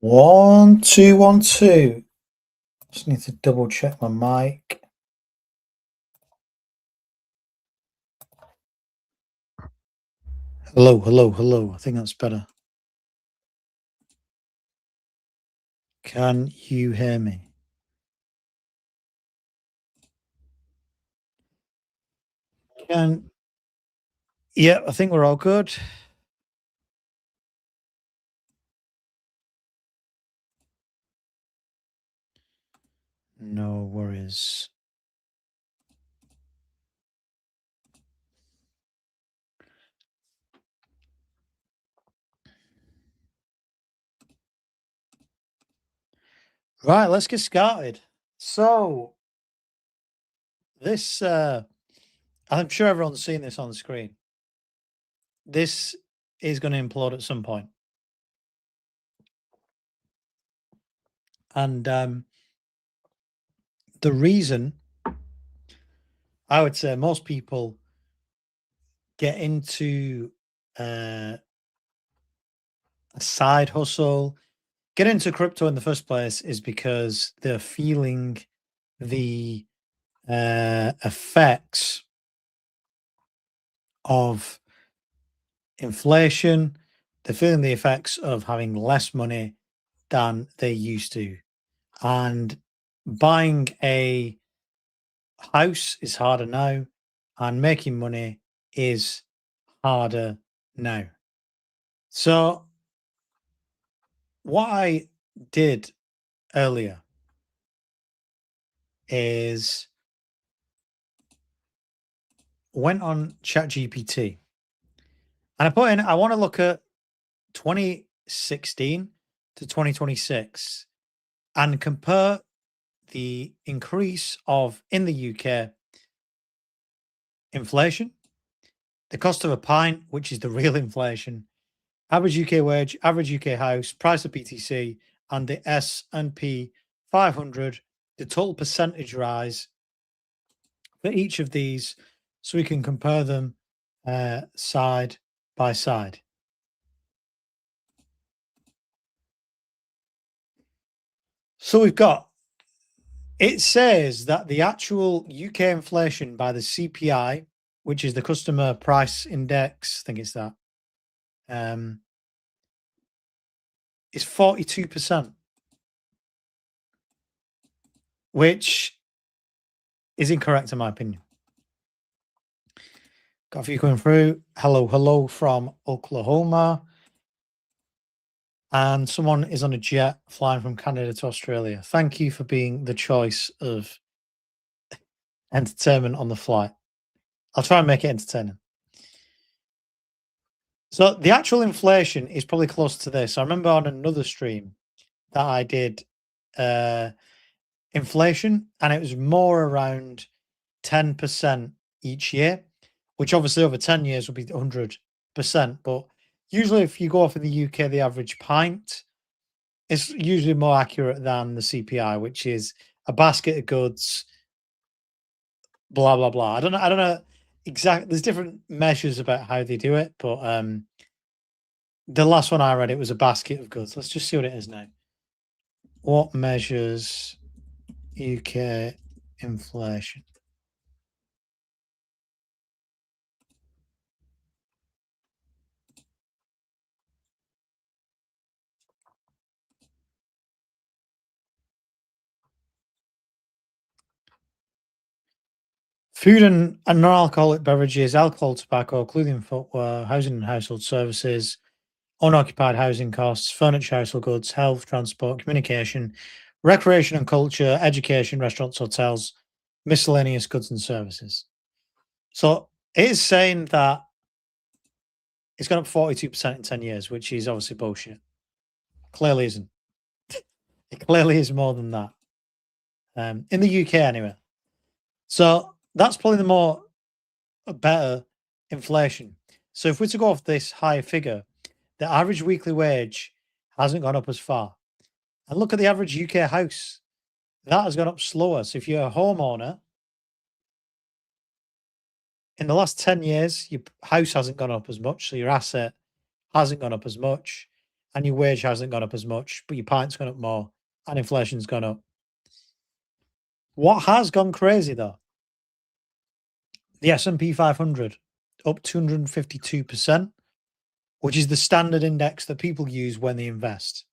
1, 2, 1, 2. Just need to double check my mic. Hello, hello, hello. I think that's better. Can you hear me? Yeah, I think we're all good. No worries. Right, let's get started. So, this, I'm sure everyone's seen this on the screen. This is going to implode at some point. And the reason I would say most people get into a side hustle, get into crypto in the first place is because they're feeling the effects of inflation. They're feeling the effects of having less money than they used to. And buying a house is harder now, and making money is harder now. So, what I did earlier is went on ChatGPT and I put in, I want to look at 2016 to 2026 and compare the increase of in the UK inflation, the cost of a pint, which is the real inflation, average UK wage, average UK house, price of BTC, and the S&P 500, the total percentage rise for each of these, so we can compare them side by side. So we've got, it says that the actual UK inflation by the CPI, which is the Customer Price Index, I think it's that, is 42%, which is incorrect in my opinion. Got a few coming through. Hello, hello from Oklahoma. And someone is on a jet flying from Canada to Australia. Thank you for being the choice of entertainment on the flight. I'll try and make it entertaining. So the actual inflation is probably close to this. I remember on another stream that I did inflation, and it was more around 10% each year, which obviously over 10 years would be 100%. But usually, if you go off in the UK, the average pint is usually more accurate than the CPI, which is a basket of goods, blah blah blah. I don't know exactly. There's different measures about how they do it, but the last one I read, it was a basket of goods. Let's just see what it is now. What measures UK inflation? Food and non-alcoholic beverages, alcohol, tobacco, clothing, footwear, housing and household services, unoccupied housing costs, furniture, household goods, health, transport, communication, recreation and culture, education, restaurants, hotels, miscellaneous goods and services. So it is saying that it's gone up 42% in 10 years, which is obviously bullshit. Clearly isn't. It clearly is more than that. In the UK anyway. So that's probably the more better inflation. So if we're to go off this high figure, the average weekly wage hasn't gone up as far. And look at the average UK house. That has gone up slower. So if you're a homeowner, in the last 10 years, your house hasn't gone up as much. So your asset hasn't gone up as much. and your wage hasn't gone up as much, but your pint's gone up more, and inflation's gone up. What has gone crazy though? The S&P 500 up 252%, which is the standard index that people use when they invest.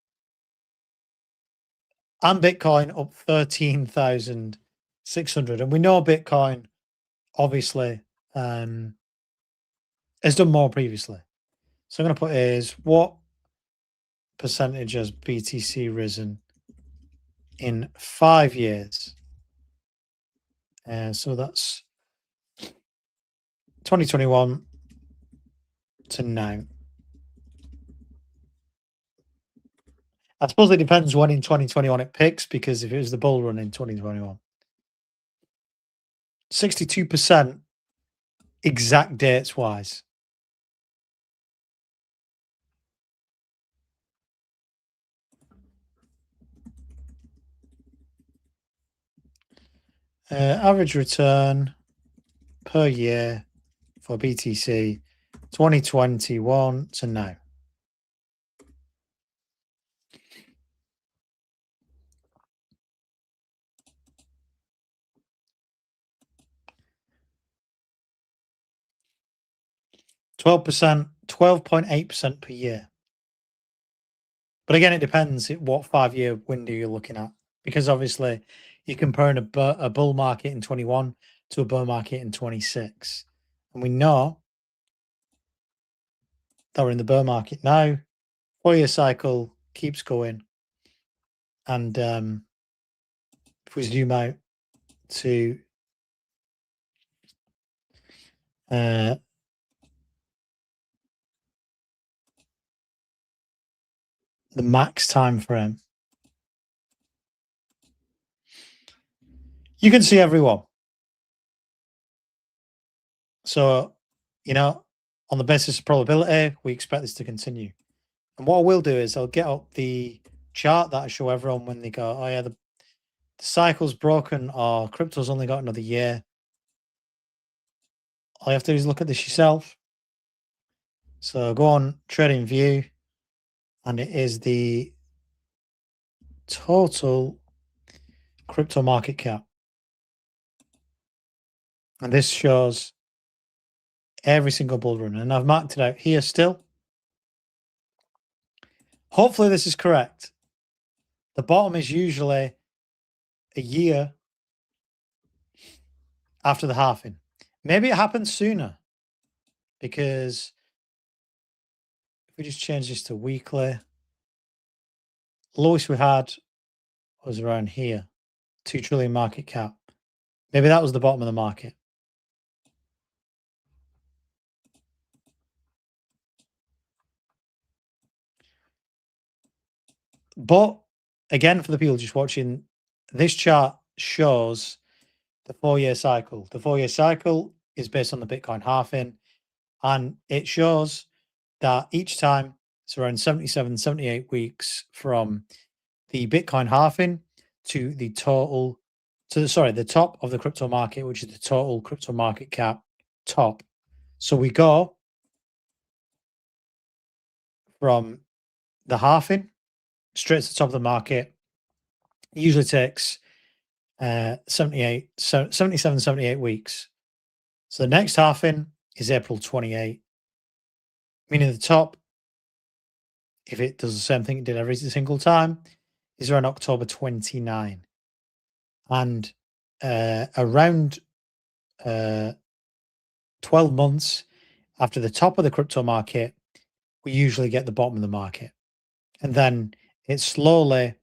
And Bitcoin up 13,600. And we know Bitcoin obviously has done more previously. So I'm going to put is what percentage has BTC risen in 5 years? So that's 2021 to now. I suppose it depends when in 2021 it picks, because if it was the bull run in 2021, 62% exact dates wise. Average return per year for BTC 2021 to now. %, 12.8% per year. But again, it depends what 5-year window you're looking at, because obviously you're comparing a bull market in 21 to a bull market in 26. And we know that we're in the bear market now. 4-year cycle keeps going. And if we zoom out to the max time frame, you can see everyone. So, on the basis of probability, we expect this to continue. And what I will do is I'll get up the chart that I show everyone when they go, oh yeah, the cycle's broken, or crypto's only got another year. All you have to do is look at this yourself. So go on Trading View, and it is the total crypto market cap. And this shows every single bull run. And I've marked it out here still. Hopefully this is correct. The bottom is usually a year after the halving. Maybe it happens sooner, because if we just change this to weekly, lowest we had was around here, 2 trillion market cap. Maybe that was the bottom of the market. But again, for the people just watching, this chart shows the 4-year cycle. The 4-year cycle is based on the Bitcoin halving, and it shows that each time it's around 77, 78 weeks from the Bitcoin halving to the total, the top of the crypto market, which is the total crypto market cap top. So we go from the halving straight to the top of the market. It usually takes 77, 78 weeks. So the next halving is April 28, meaning the top, if it does the same thing it did every single time, is around October 29. And around 12 months after the top of the crypto market, we usually get the bottom of the market. And then it slowly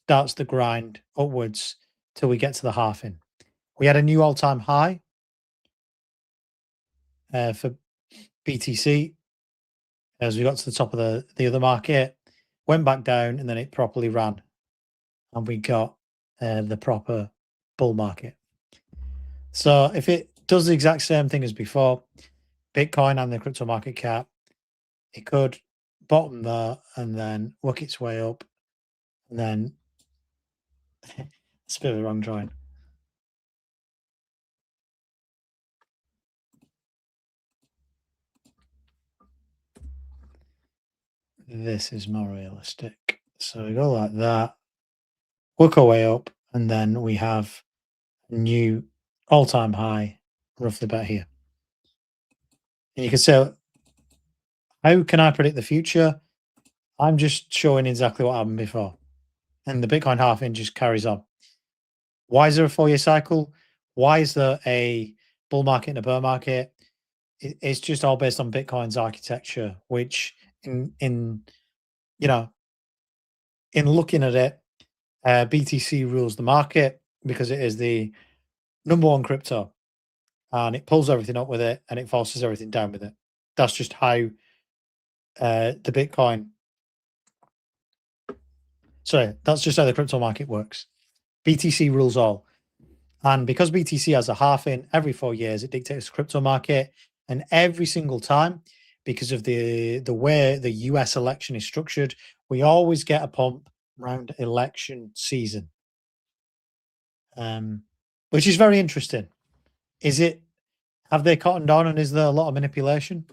starts the grind upwards till we get to the halving. We had a new all-time high for BTC as we got to the top of the other market, went back down, and then it properly ran, and we got the proper bull market. So if it does the exact same thing as before, Bitcoin and the crypto market cap, it could bottom there and then work its way up, and then it's a bit of a wrong drawing. this is more realistic. So we go like that, work our way up, and then we have new all-time high roughly about here. And you can say, how can I predict the future? I'm just showing exactly what happened before. And the Bitcoin halving just carries on. Why is there a 4-year cycle? Why is there a bull market and a bear market? It's just all based on Bitcoin's architecture, which in you know, in looking at it, BTC rules the market because it is the number one crypto and it pulls everything up with it and it forces everything down with it. That's just how the Bitcoin, sorry, that's just how the crypto market works. BTC rules all. And because BTC has a halving every 4 years, it dictates the crypto market. And every single time, because of the way the US election is structured, we always get a pump around election season, which is very interesting. Have they cottoned on and is there a lot of manipulation?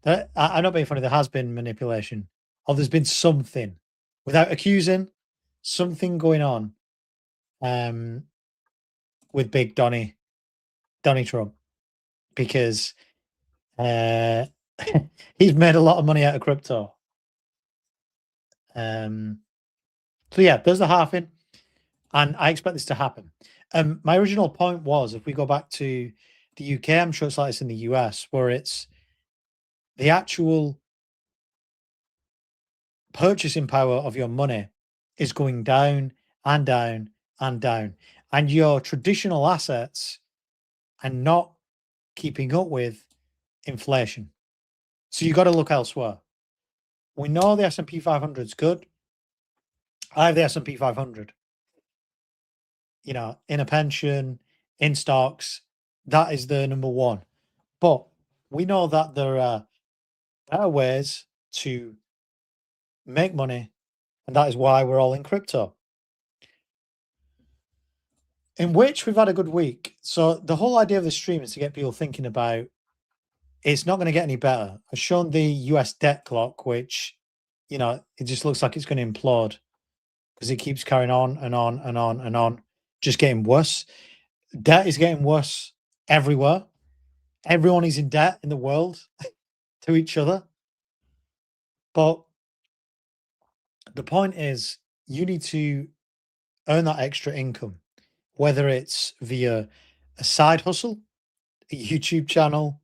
I'm not being funny, there has been manipulation, or there's been something, without accusing, something going on with big Donny Trump, because he's made a lot of money out of crypto. So yeah, there's the halving, and I expect this to happen. My original point was, if we go back to the UK, I'm sure it's like this in the US, where it's the actual purchasing power of your money is going down and down and down, and your traditional assets are not keeping up with inflation. So you got to look elsewhere. We know the S&P 500 is good. I have the S&P 500. You know, in a pension, in stocks, that is the number one. But we know that there are better ways to make money, and that is why we're all in crypto. In which we've had a good week. So the whole idea of the stream is to get people thinking about it's not going to get any better. I've shown the US debt clock, which, you know, it just looks like it's going to implode because it keeps carrying on and on and on and on, just getting worse. Debt is getting worse everywhere. Everyone is in debt in the world to each other. But the point is, you need to earn that extra income, whether it's via a side hustle, a YouTube channel,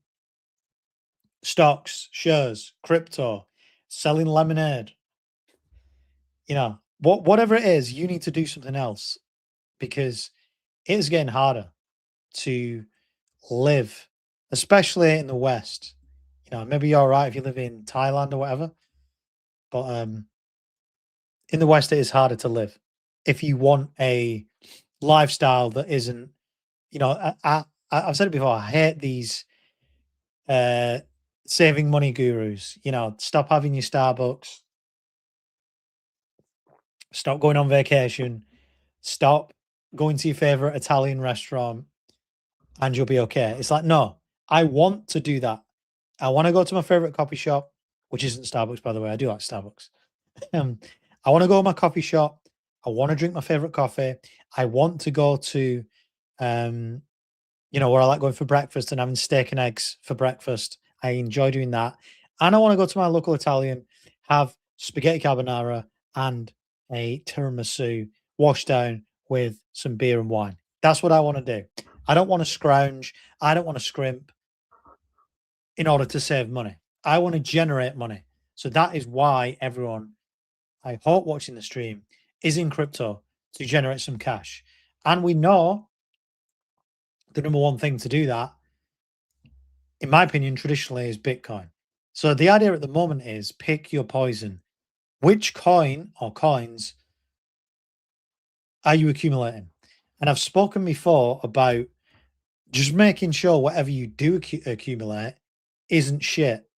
stocks, shares, crypto, selling lemonade. You know, whatever it is, you need to do something else because it is getting harder to live, especially in the West. You know, maybe you're all right if you live in Thailand or whatever, but in the West, it is harder to live if you want a lifestyle that isn't, you know, I've said it before, I hate these saving money gurus. You know, stop having your Starbucks, stop going on vacation, stop going to your favorite Italian restaurant, and you'll be okay. It's like, no, I want to do that. I want to go to my favorite coffee shop, which isn't Starbucks, by the way. I do like Starbucks. Um, I want to go to my coffee shop. I want to drink my favorite coffee. I want to go to, you know, where I like going for breakfast and having steak and eggs for breakfast. I enjoy doing that. And I want to go to my local Italian, have spaghetti carbonara and a tiramisu washed down with some beer and wine. That's what I want to do. I don't want to scrounge. I don't want to scrimp in order to save money. I want to generate money. So that is why everyone, I hope, watching the stream is in crypto to generate some cash. And we know the number one thing to do that, in my opinion, traditionally is Bitcoin. So the idea at the moment is pick your poison. Which coin or coins are you accumulating? And I've spoken before about just making sure whatever you do accumulate isn't shit.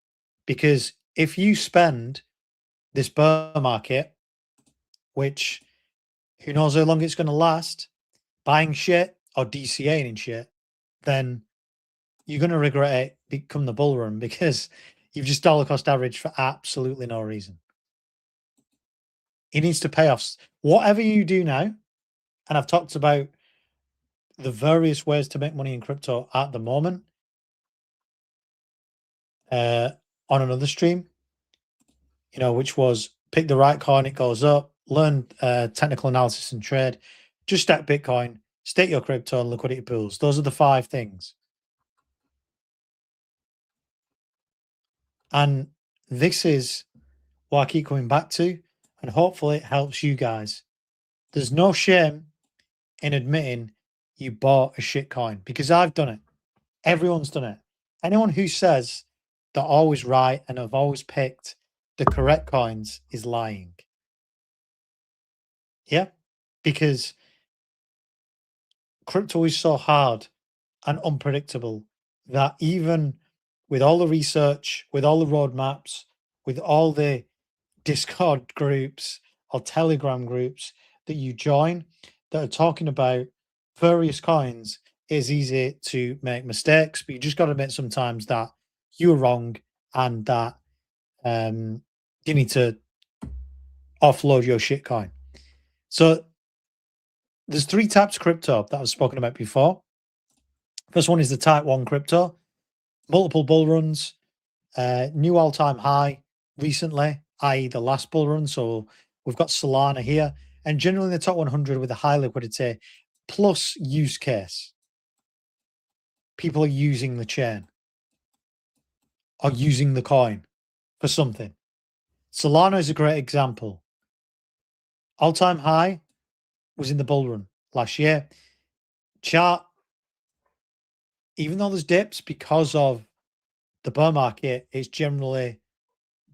Because if you spend this bear market, which who knows how long it's going to last, buying shit or DCAing in shit, then you're going to regret it become the bull run because you've just dollar cost average for absolutely no reason. He needs to pay off whatever you do now. And I've talked about the various ways to make money in crypto at the moment uh, on another stream, which was pick the right coin, it goes up, learn technical analysis and trade, just stack Bitcoin, stake your crypto and liquidity pools. Those are the 5 things. And this is what I keep coming back to, and hopefully it helps you guys. There's no shame in admitting you bought a shit coin, because I've done it. Everyone's done it. Anyone who says they're always right and have always picked the correct coins is lying. Yeah, because crypto is so hard and unpredictable that even with all the research, with all the roadmaps, with all the Discord groups or Telegram groups that you join that are talking about various coins, it's easy to make mistakes, but you just got to admit sometimes that you were wrong and that you need to offload your shit coin. So there's 3 types of crypto that I've spoken about before. First one is the type 1 crypto, multiple bull runs, new all-time high recently, i.e. the last bull run. So we've got Solana here, and generally in the top 100 with a high liquidity plus use case. People are using the chain or using the coin for something. Solana is a great example. All-time high was in the bull run last year. Chart, even though there's dips because of the bear market, it's generally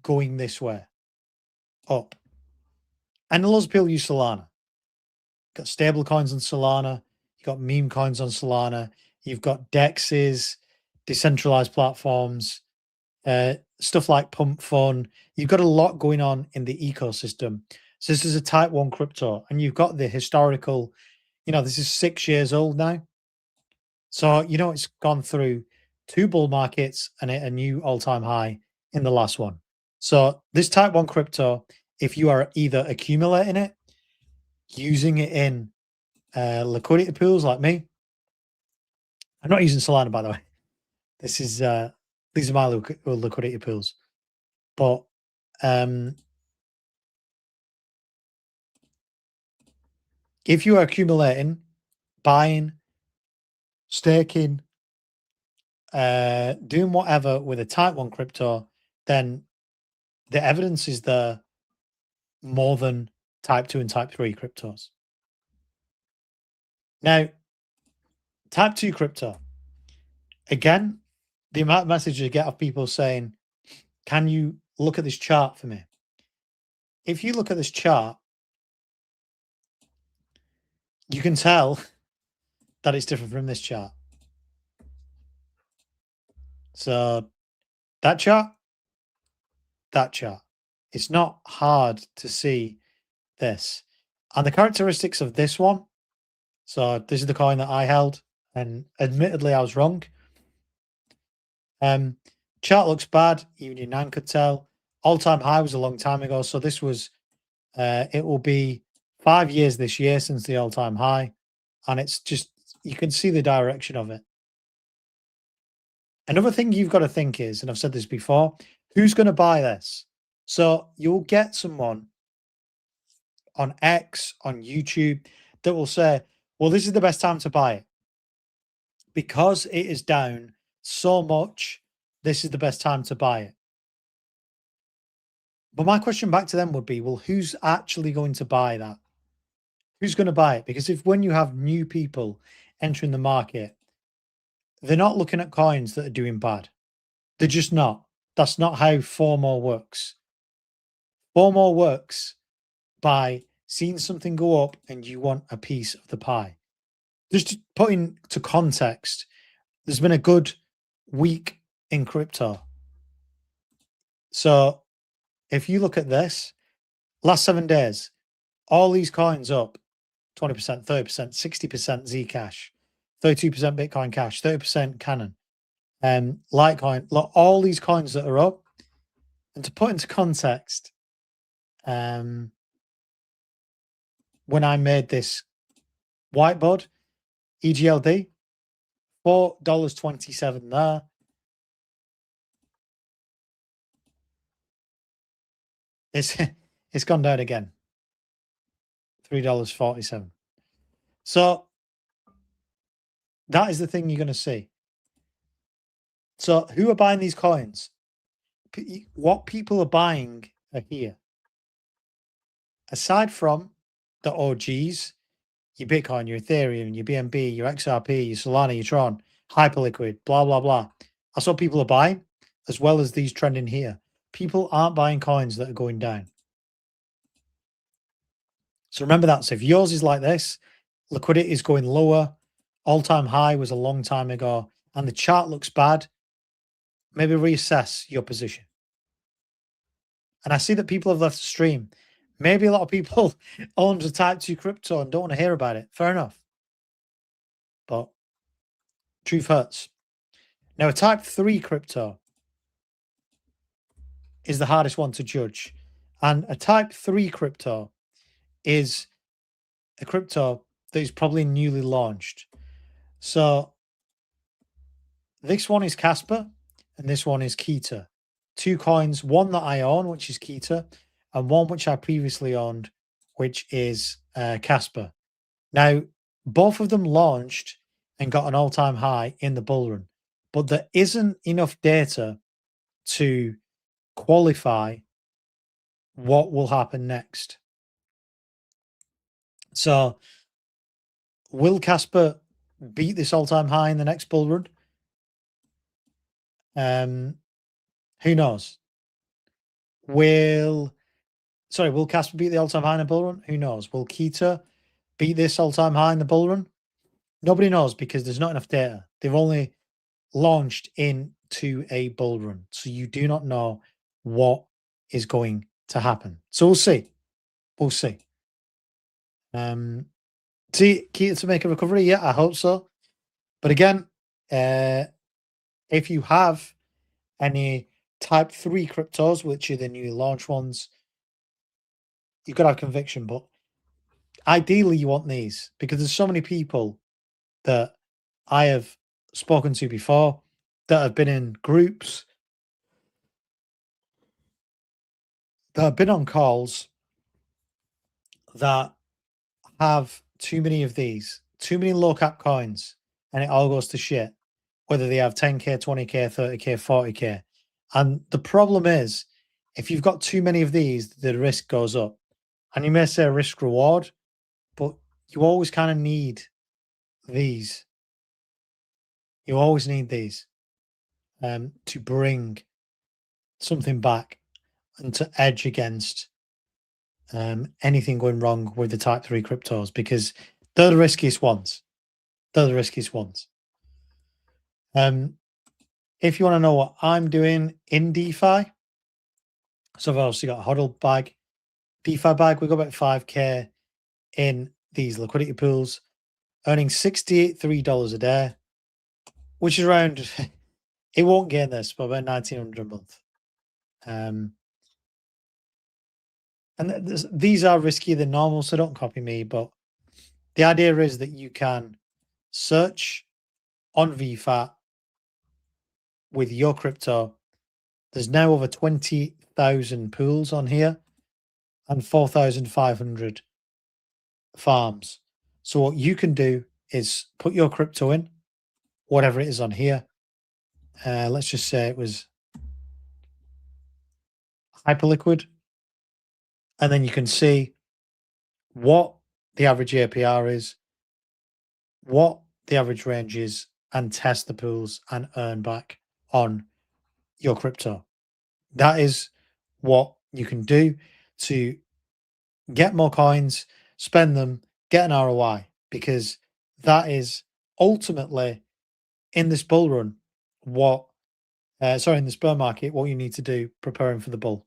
going this way, up. And lots of people use Solana. You've got stable coins on Solana. You've got meme coins on Solana. You've got DEXs, decentralized platforms, stuff like Pump Fun. You've got a lot going on in the ecosystem. So this is a type 1 crypto, and you've got the historical, this is 6 years old now. So, it's gone through 2 bull markets and a new all-time high in the last one. So this type 1 crypto, if you are either accumulating it, using it in liquidity pools like me. I'm not using Solana, by the way. This is these are my liquidity pools. But if you are accumulating, buying, staking, doing whatever with a type 1 crypto, then the evidence is there more than type 2 and type 3 cryptos. Now, type 2 crypto, again, the amount of messages I get of people saying, can you look at this chart for me? If you look at this chart, you can tell that it's different from this chart. So that chart, it's not hard to see this. And the characteristics of this one, so this is the coin that I held, and admittedly I was wrong. Chart looks bad, even your nan could tell. All-time high was a long time ago, so this was, it will be 5 years this year since the all-time high, and it's just, you can see the direction of it. Another thing you've got to think is, and I've said this before, who's going to buy this? So you'll get someone on X, on YouTube, that will say, well, this is the best time to buy it. Because it is down so much, this is the best time to buy it. But my question back to them would be, well, who's actually going to buy that? Who's going to buy it? Because if when you have new people entering the market, they're not looking at coins that are doing bad. They're just not. That's not how FOMO works. FOMO works by seeing something go up and you want a piece of the pie. Just to put into context, there's been a good week in crypto. So if you look at this, last 7 days, all these coins up 20%, 30%, 60% Zcash, 32% Bitcoin Cash, 30% Canon, Litecoin, all these coins that are up. And to put into context, when I made this whiteboard, EGLD, $4.27 there. It's gone down again. $3.47. So that is the thing you're going to see. So who are buying these coins? What people are buying are here. Aside from the OGs, your Bitcoin, your Ethereum, your BNB, your XRP, your Solana, your Tron, Hyperliquid, blah, blah, blah. That's what people are buying, as well as these trending here. People aren't buying coins that are going down. So remember that. So if yours is like this, liquidity is going lower, all-time high was a long time ago, and the chart looks bad, maybe reassess your position. And I see that people have left the stream. Maybe a lot of people own a type 2 crypto and don't want to hear about it. Fair enough. But truth hurts. Now, a type 3 crypto is the hardest one to judge. And a type 3 crypto is a crypto that is probably newly launched. So this one is Casper and this one is Keter. Two coins, one that I own, which is Keter, and one which I previously owned, which is Casper. Now, both of them launched and got an all-time high in the bull run, but there isn't enough data to qualify what will happen next. So, will Casper beat this all-time high in the next bull run? Who knows? Will Casper beat the all-time high in the bull run? Who knows? Will Keter beat this all-time high in the bull run? Nobody knows because there's not enough data. They've only launched into a bull run. So you do not know what is going to happen. So we'll see. We'll see. See, Keter to make a recovery? Yeah, I hope so. But again, if you have any type 3 cryptos, which are the new launch ones, you've got to have conviction. But ideally, you want these because there's so many people that I have spoken to before that have been in groups, that have been on calls, that have too many of these, too many low cap coins, and it all goes to shit, whether they have 10K, 20K, 30K, 40K. And the problem is, if you've got too many of these, the risk goes up. And you may say risk reward, but you always kind of need these. You always need these to bring something back and to edge against anything going wrong with the type 3 cryptos because they're the riskiest ones. They're the riskiest ones. If you want to know what I'm doing in DeFi, so I've obviously got a hodl bag, DeFi bag. We got about 5K in these liquidity pools, earning $63 a day, which is around, it won't gain this, but about $1,900 a month. And these are riskier than normal, so don't copy me. But the idea is that you can search on VFAT with your crypto. There's now over 20,000 pools on here and 4,500 farms. So what you can do is put your crypto in, whatever it is on here. Let's just say it was Hyperliquid. And then you can see what the average APR is, what the average range is, and test the pools and earn back on your crypto. That is what you can do to get more coins, spend them, get an ROI, because that is ultimately in this bull run in this bear market, what you need to do preparing for the bull.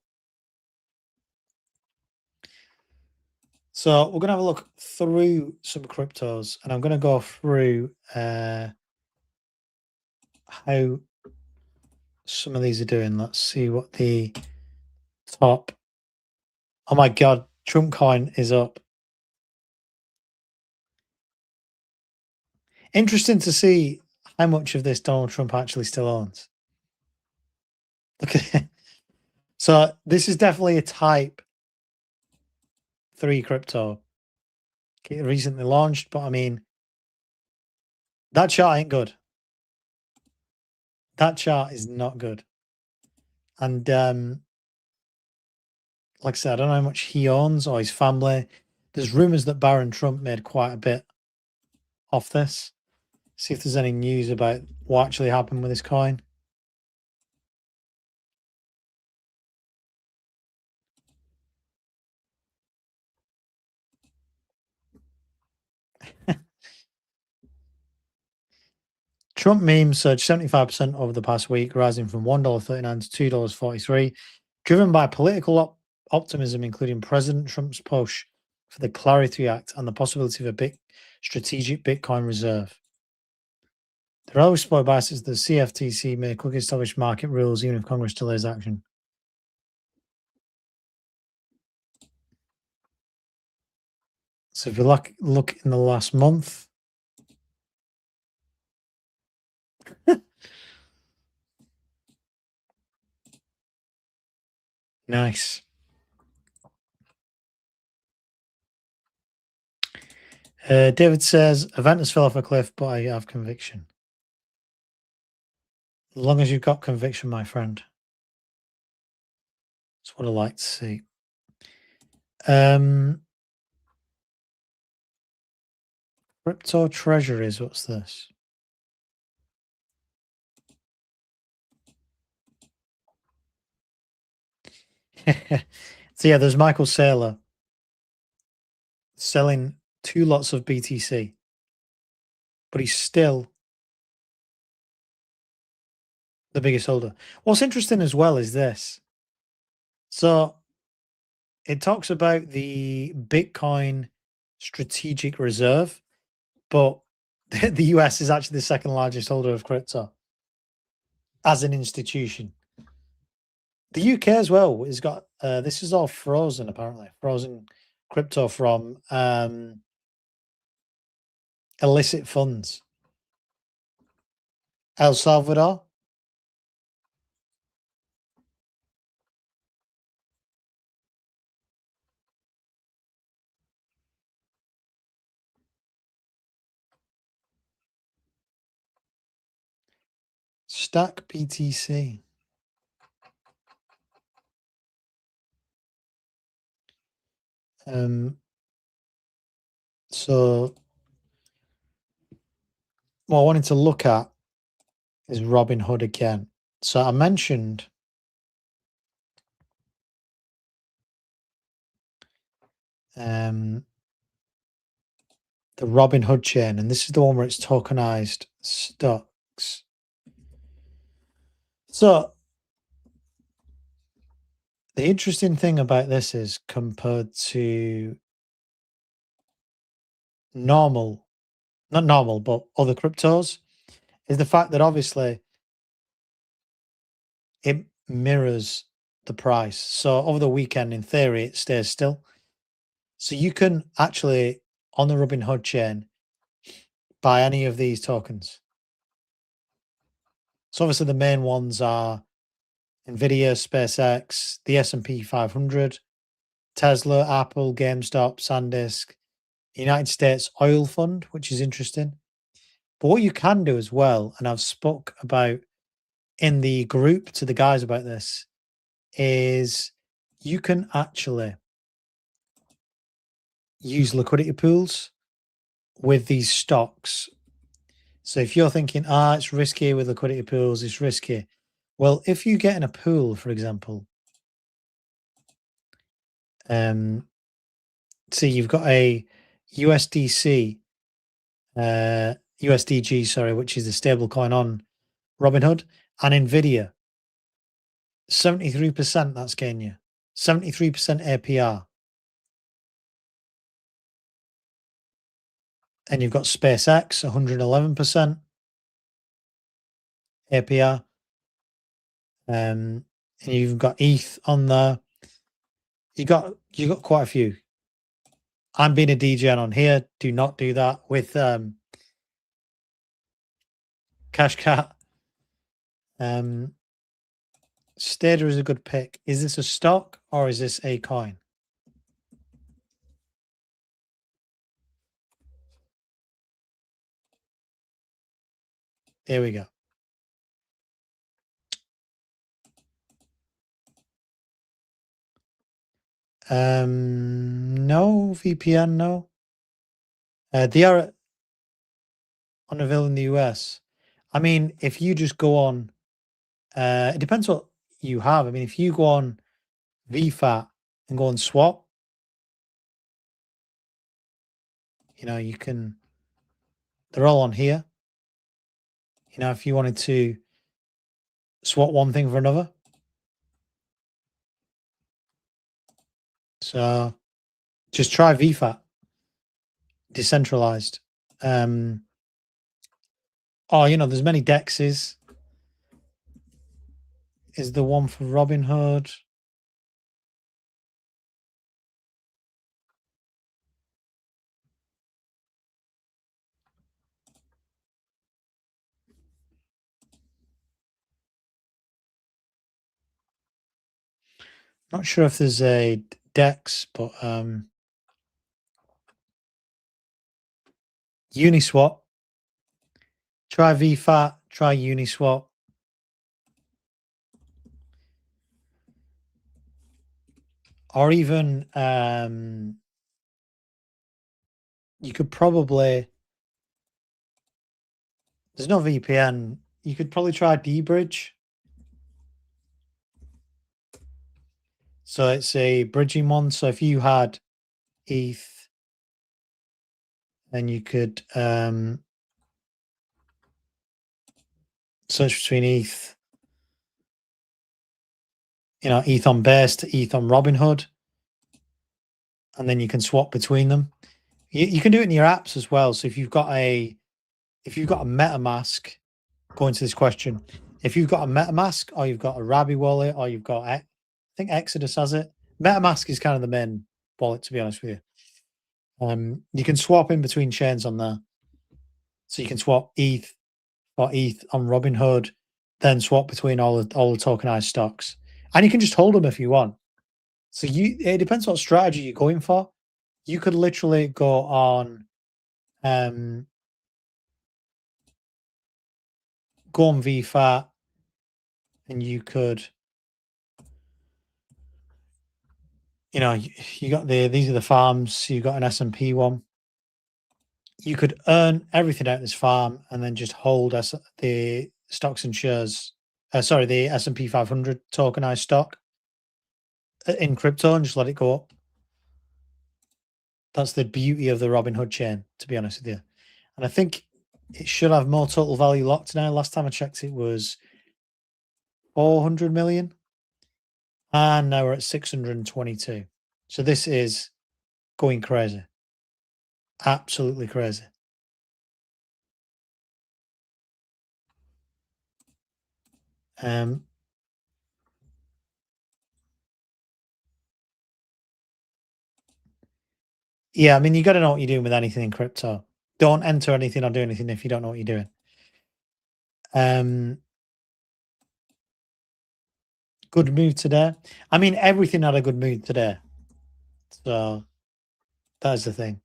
So we're going to have a look through some cryptos, and I'm going to go through how some of these are doing. Let's see what the top. Oh my God, Trump coin is up Interesting to see how much of this Donald Trump actually still owns. Look at it. So this is definitely a type 3 crypto. Okay, recently launched, but I mean, that chart ain't good. That chart is not good. And like I said, I don't know how much he owns or his family. There's rumors that Baron Trump made quite a bit off this. See if there's any news about what actually happened with this coin. Trump memes surged 75% over the past week, rising from $1.39 to $2.43, driven by political optimism, including President Trump's push for the Clarity Act and the possibility of a big strategic Bitcoin reserve. The relative support bias is the CFTC may quickly establish market rules even if Congress delays action. So if you look in the last month, nice. David says, event has fell off a cliff, but I have conviction. As long as you've got conviction, my friend. That's what I like to see. Crypto treasuries, what's this? So yeah, there's Michael Saylor selling 2 lots of BTC, but he's still the biggest holder. What's interesting as well is this. So it talks about the Bitcoin strategic reserve, but the US is actually the second largest holder of crypto as an institution. The UK as well has got this is all frozen, apparently frozen crypto from illicit funds. El Salvador. Stack BTC. So what I wanted to look at is Robinhood again. So I mentioned the Robinhood chain, and this is the one where it's tokenized stocks. So the interesting thing about this is compared to not normal, but other cryptos, is the fact that obviously it mirrors the price. So over the weekend, in theory, it stays still. So you can actually, on the Robinhood chain, buy any of these tokens. So obviously the main ones are Nvidia, SpaceX, the S&P 500, Tesla, Apple, GameStop, SanDisk, United States Oil Fund, which is interesting. But what you can do as well, and I've spoke about in the group to the guys about this, is you can actually use liquidity pools with these stocks. So if you're thinking, it's risky with liquidity pools, it's risky. Well, if you get in a pool, for example, see you've got a USDC, USDG, sorry, which is the stable coin on Robinhood, and Nvidia, 73% that's getting you, 73% APR. And you've got SpaceX, 111% APR. And you've got ETH on there. You got quite a few. I'm being a DJ on here. Do not do that with Cash Cat. Um, Stader is a good pick. Is this a stock or is this a coin? There we go. No VPN, no. They are on a bill in the US. I mean, if you just go on, it depends what you have. I mean, if you go on VFAT and go on swap, you can, they're all on here. If you wanted to swap one thing for another. So just try VFAT, decentralized. Oh, there's many dexes. Is the one for Robinhood. Not sure if there's a dex, but Uniswap. Try VFAT, try Uniswap. Or even you could probably, there's no VPN. You could probably try dBridge. So it's a bridging one. So if you had ETH, then you could search between ETH, ETH on Base to ETH on Robinhood, and then you can swap between them. You can do it in your apps as well. So if you've got a MetaMask, going to this question, if you've got a MetaMask or you've got a Rabby wallet or you've got, I think Exodus has it. MetaMask is kind of the main wallet, to be honest with you. You can swap in between chains on there. So you can swap ETH or ETH on Robinhood, then swap between all the tokenized stocks, and you can just hold them if you want. So it depends what strategy you're going for. You could literally go on, VFAT, and you could, you got these are the farms. You got an S&P one. You could earn everything out of this farm and then just hold the stocks and shares. The S&P 500 tokenized stock in crypto and just let it go up. That's the beauty of the Robinhood chain, to be honest with you. And I think it should have more total value locked now. Last time I checked, it was 400 million. And now we're at 622. So this is going crazy. Absolutely crazy. Yeah, I mean, you got to know what you're doing with anything in crypto. Don't enter anything or do anything if you don't know what you're doing. Good mood today. I mean, everything had a good mood today. So that's the thing.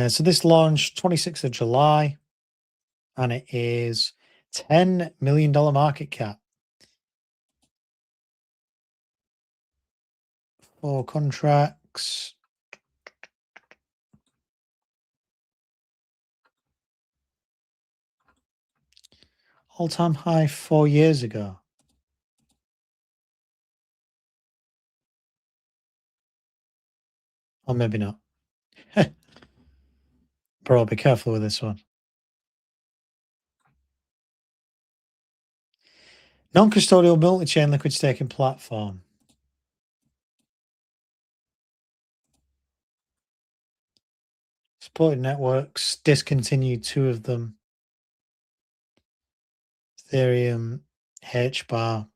So this launched 26th of July, and it is $10 million market cap. 4 contracts. All-time high 4 years ago. Or maybe not. Bro, be careful with this one. Non-custodial multi-chain liquid staking platform. Supported networks, discontinued 2 of them. Ethereum, HBAR.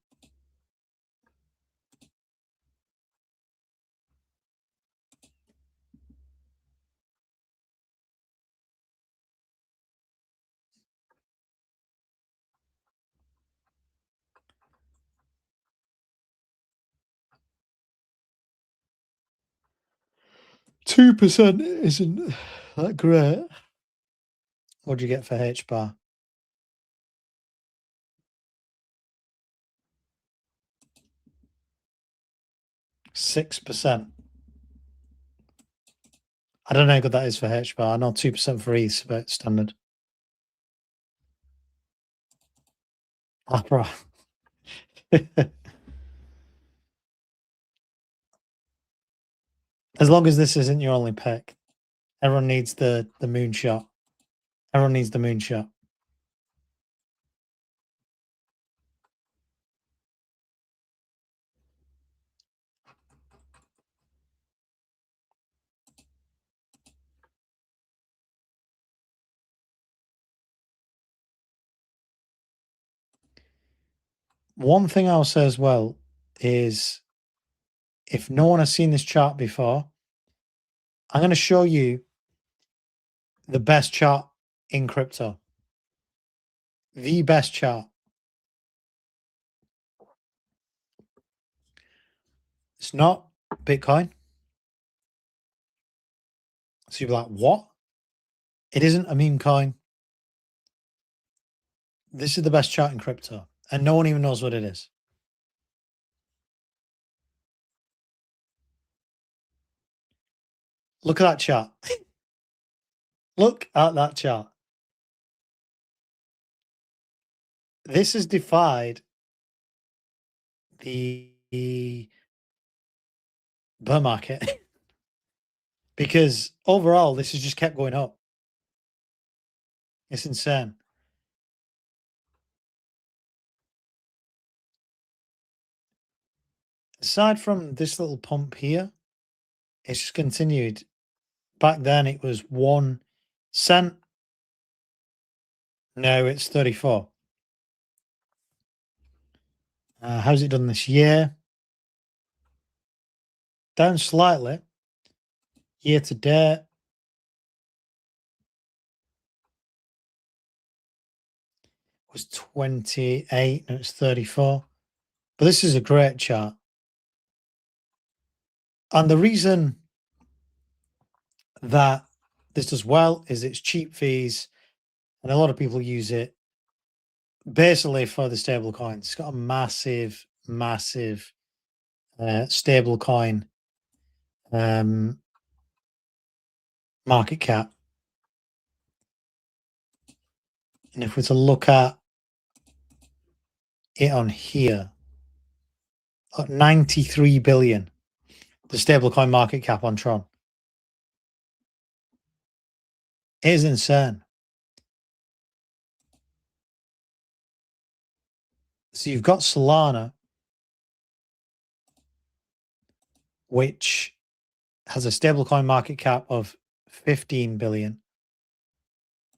2% isn't that great. What do you get for H bar? 6%. I don't know how good that is for H bar. I know 2% for E is about standard. Ah, right. As long as this isn't your only pick, everyone needs the moonshot. Everyone needs the moonshot. One thing I'll say as well is if no one has seen this chart before, I'm going to show you the best chart in crypto. The best chart. It's not Bitcoin. So you'll be like, what? It isn't a meme coin. This is the best chart in crypto. And no one even knows what it is. Look at that chart. Look at that chart. This has defied the bear market because overall, this has just kept going up. It's insane. Aside from this little pump here, it's just continued. Back then, it was 1 cent. Now it's 34. How's it done this year? Down slightly. Year to date, was 28, and it's 34. But this is a great chart. And the reason that this does well is it's cheap fees, and a lot of people use it basically for the stable coins. It's got a massive, massive stable coin market cap. And if we're to look at it on here, 93 billion, the stablecoin market cap on Tron. It is insane. So you've got Solana, which has a stablecoin market cap of 15 billion.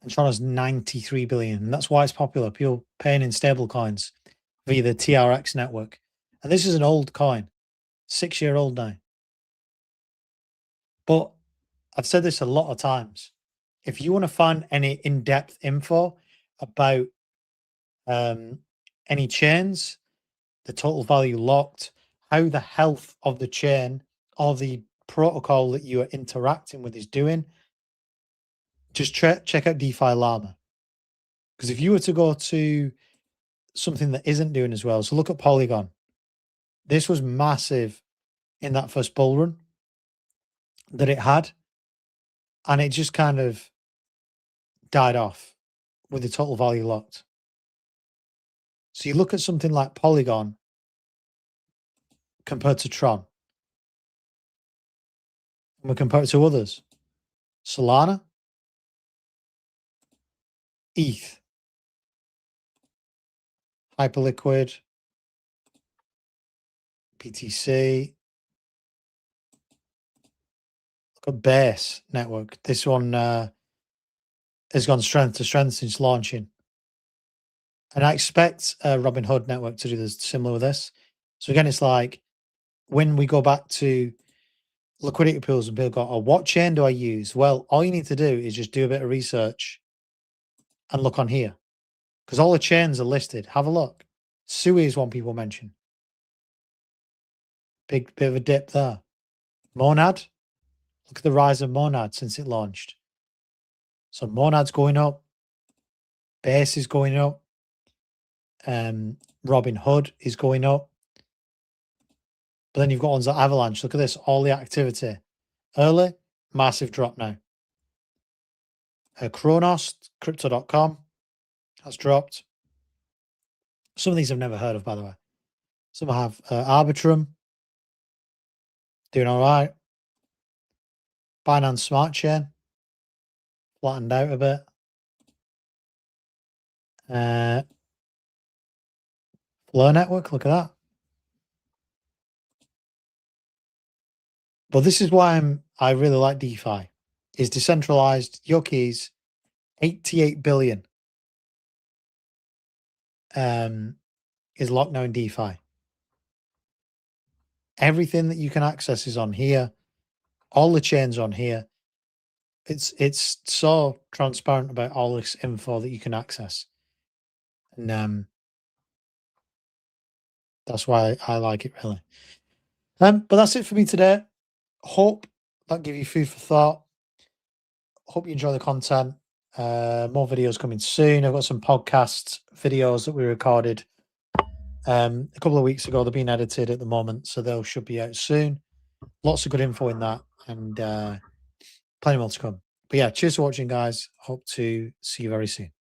And Tron has 93 billion. And that's why it's popular. People paying in stablecoins via the TRX network. And this is an old coin, 6-year-old now. But I've said this a lot of times. If you want to find any in-depth info about any chains, the total value locked, how the health of the chain or the protocol that you are interacting with is doing, just check out DeFi Llama. Because if you were to go to something that isn't doing as well, so look at Polygon. This was massive in that first bull run that it had, and it just kind of died off with the total value locked. So you look at something like Polygon compared to Tron, and we compare it to others. Solana, ETH, Hyperliquid, BTC. Look at Base Network. This one has gone strength to strength since launching. And I expect Robinhood Network to do this similar with this. So again, it's like when we go back to liquidity pools and people go, oh, what chain do I use? Well, all you need to do is just do a bit of research and look on here because all the chains are listed. Have a look. Sui is one people mention. Big bit of a dip there. Monad, Look at the rise of Monad since it launched. So Monad's going up. Base is going up. Robin Hood is going up. But then you've got ones like Avalanche. Look at this. All the activity. Early, massive drop now. Kronos, crypto.com, has dropped. Some of these I've never heard of, by the way. Some I have. Arbitrum, doing all right. Binance Smart Chain, flattened out a bit. Flow Network, look at that. But this is why I really like DeFi. It's decentralized, your keys, 88 billion is locked now in DeFi. Everything that you can access is on here. All the chains on here. It's so transparent about all this info that you can access. And that's why I like it, really. But that's it for me today. Hope that gave you food for thought. Hope you enjoy the content. More videos coming soon. I've got some podcast videos that we recorded a couple of weeks ago. They're being edited at the moment, so they should be out soon. Lots of good info in that, and plenty more to come. But yeah, cheers for watching, guys. Hope to see you very soon.